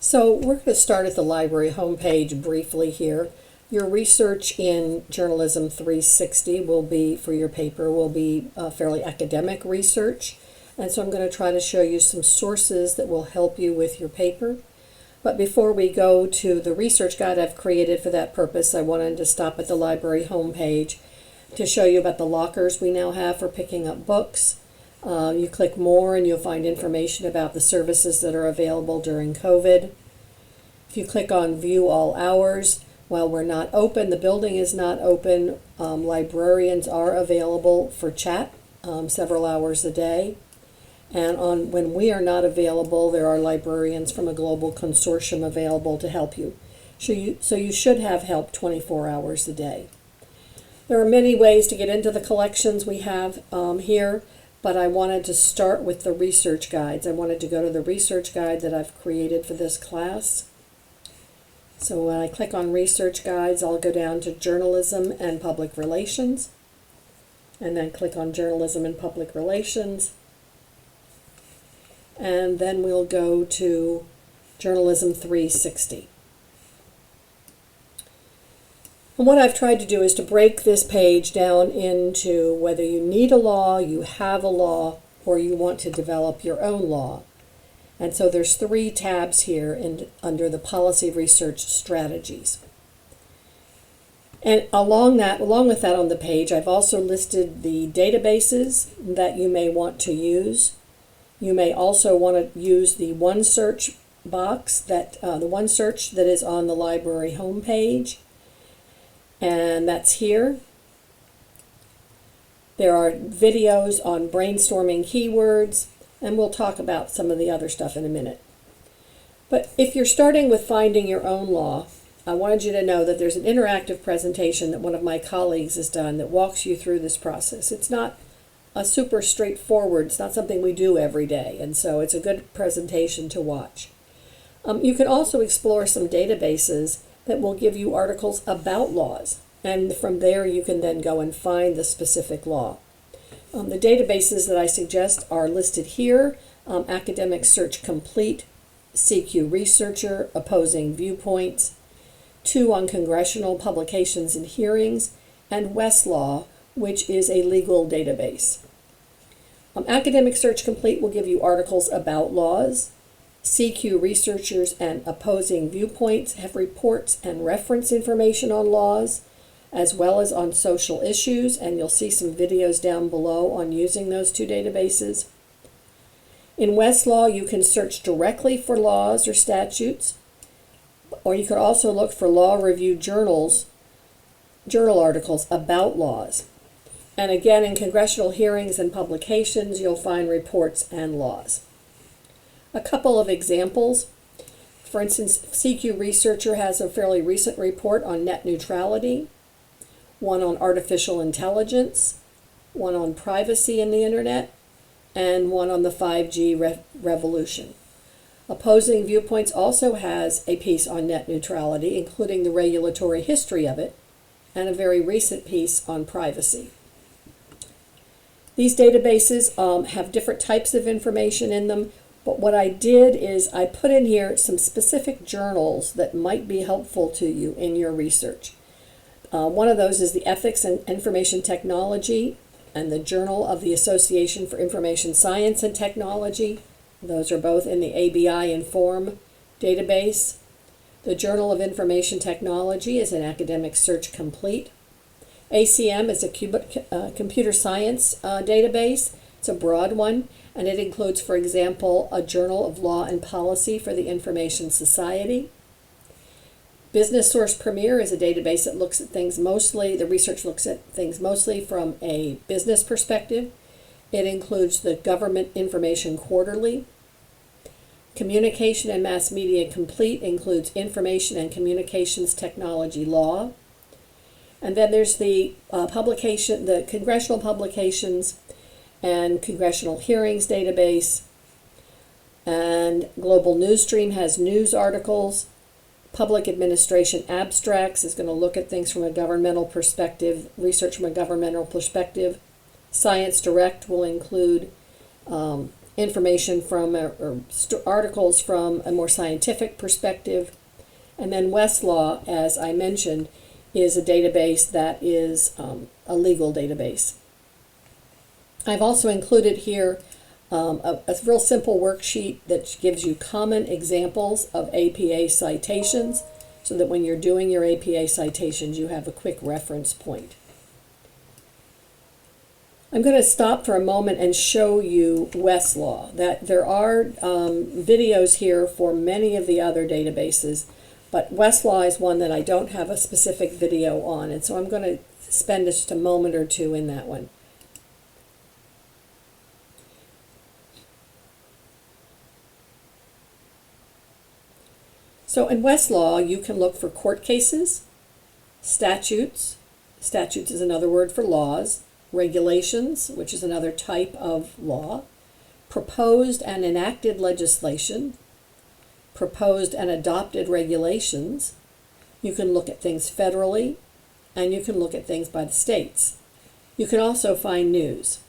So we're going to start at the library homepage briefly here. Your research in Journalism 360 will be, for your paper, will be fairly academic research. And so I'm going to try to show you some sources that will help you with your paper. But before we go to the research guide I've created for that purpose, I wanted to stop at the library homepage to show you about the lockers we now have for picking up books. You click more and you'll find information about the services that are available during COVID. If you click on View All Hours, while we're not open, the building is not open, librarians are available for chat several hours a day. And when we are not available, there are librarians from a global consortium available to help you. So you should have help 24 hours a day. There are many ways to get into the collections we have here, but I wanted to start with the research guides. I wanted to go to the research guide that I've created for this class. So when I click on research guides, I'll go down to journalism and public relations, and then click on journalism and public relations. And then we'll go to Journalism 360. And what I've tried to do is to break this page down into whether you need a law, you have a law, or you want to develop your own law. And so there's 3 tabs here under the Policy Research Strategies. And along with that on the page, I've also listed the databases that you may want to use. You may also want to use the OneSearch box, the OneSearch that is on the library homepage, and that's here. There are videos on brainstorming keywords, and we'll talk about some of the other stuff in a minute. But if you're starting with finding your own law, I wanted you to know that there's an interactive presentation that one of my colleagues has done that walks you through this process. It's not a super straightforward, it's not something we do every day, and so it's a good presentation to watch. You can also explore some databases that will give you articles about laws, and from there you can then go and find the specific law. The databases that I suggest are listed here: Academic Search Complete, CQ Researcher, Opposing Viewpoints, 2 on Congressional Publications and Hearings, and Westlaw, which is a legal database. Academic Search Complete will give you articles about laws. CQ Researchers and Opposing Viewpoints have reports and reference information on laws, as well as on social issues, and you'll see some videos down below on using those 2 databases. In Westlaw, you can search directly for laws or statutes, or you could also look for law review journal articles about laws. And again, in congressional hearings and publications, you'll find reports and laws. A couple of examples. For instance, CQ Researcher has a fairly recent report on net neutrality, one on artificial intelligence, one on privacy in the internet, and one on the 5G revolution. Opposing Viewpoints also has a piece on net neutrality, including the regulatory history of it, and a very recent piece on privacy. These databases have different types of information in them, but what I did is I put in here some specific journals that might be helpful to you in your research. One of those is the Ethics and Information Technology and the Journal of the Association for Information Science and Technology. Those are both in the ABI Inform database. The Journal of Information Technology is an Academic Search Complete. ACM is a computer science database. It's a broad one, and it includes, for example, a Journal of Law and Policy for the Information Society. Business Source Premier is a database that looks at things mostly, the research looks at things mostly from a business perspective. It includes the Government Information Quarterly. Communication and Mass Media Complete includes Information and Communications Technology Law. And then there's the Congressional Publications and Congressional Hearings database. And Global Newsstream has news articles. Public Administration Abstracts is going to look at things from a governmental perspective, research from a governmental perspective. Science Direct will include information from articles from a more scientific perspective. And then Westlaw, as I mentioned, is a database that is a legal database. I've also included here a real simple worksheet that gives you common examples of APA citations, so that when you're doing your APA citations, you have a quick reference point. I'm going to stop for a moment and show you Westlaw. That there are videos here for many of the other databases, but Westlaw is one that I don't have a specific video on, and so I'm going to spend just a moment or two in that one. So in Westlaw, you can look for court cases, statutes, statutes is another word for laws, regulations, which is another type of law, proposed and enacted legislation, proposed and adopted regulations. You can look at things federally, and you can look at things by the states. You can also find news.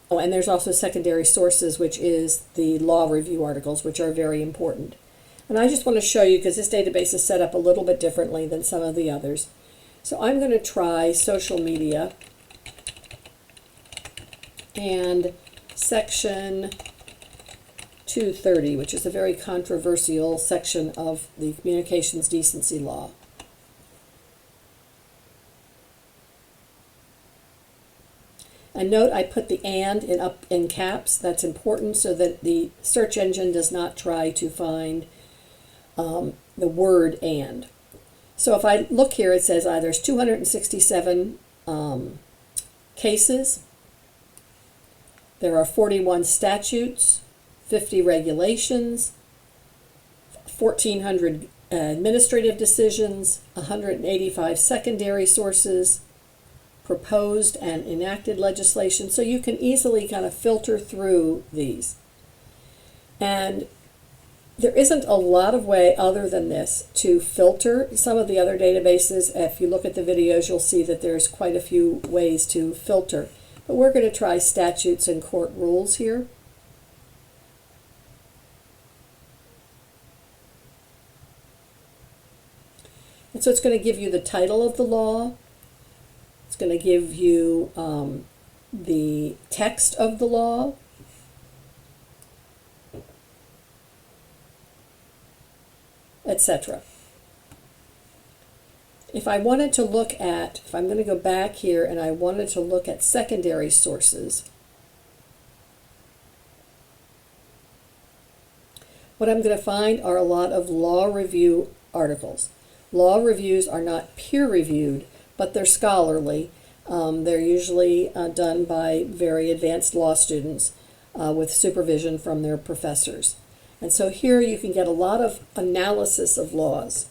Oh, and there's also secondary sources, which is the law review articles, which are very important. And I just want to show you, because this database is set up a little bit differently than some of the others. So I'm going to try social media, and section 230, which is a very controversial section of the Communications Decency Law. And note I put the "and" in caps. That's important so that the search engine does not try to find the word "and." So if I look here, it says there's 267 cases. There are 41 statutes, 50 regulations, 1,400 administrative decisions, 185 secondary sources, proposed and enacted legislation. So you can easily kind of filter through these. And there isn't a lot of way other than this to filter some of the other databases. If you look at the videos, you'll see that there's quite a few ways to filter. But we're going to try statutes and court rules here. And so it's going to give you the title of the law. It's going to give you the text of the law. Etc. If I wanted to look at, if I'm going to go back here and I wanted to look at secondary sources, what I'm going to find are a lot of law review articles. Law reviews are not peer-reviewed, but they're scholarly. They're usually done by very advanced law students with supervision from their professors. And so here you can get a lot of analysis of laws,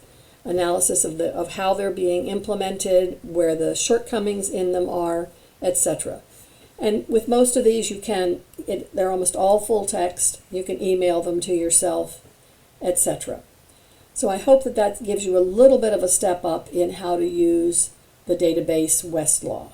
analysis of how they're being implemented, where the shortcomings in them are, etc. And with most of these, they're almost all full text. You can email them to yourself, etc. So I hope that gives you a little bit of a step up in how to use the database Westlaw.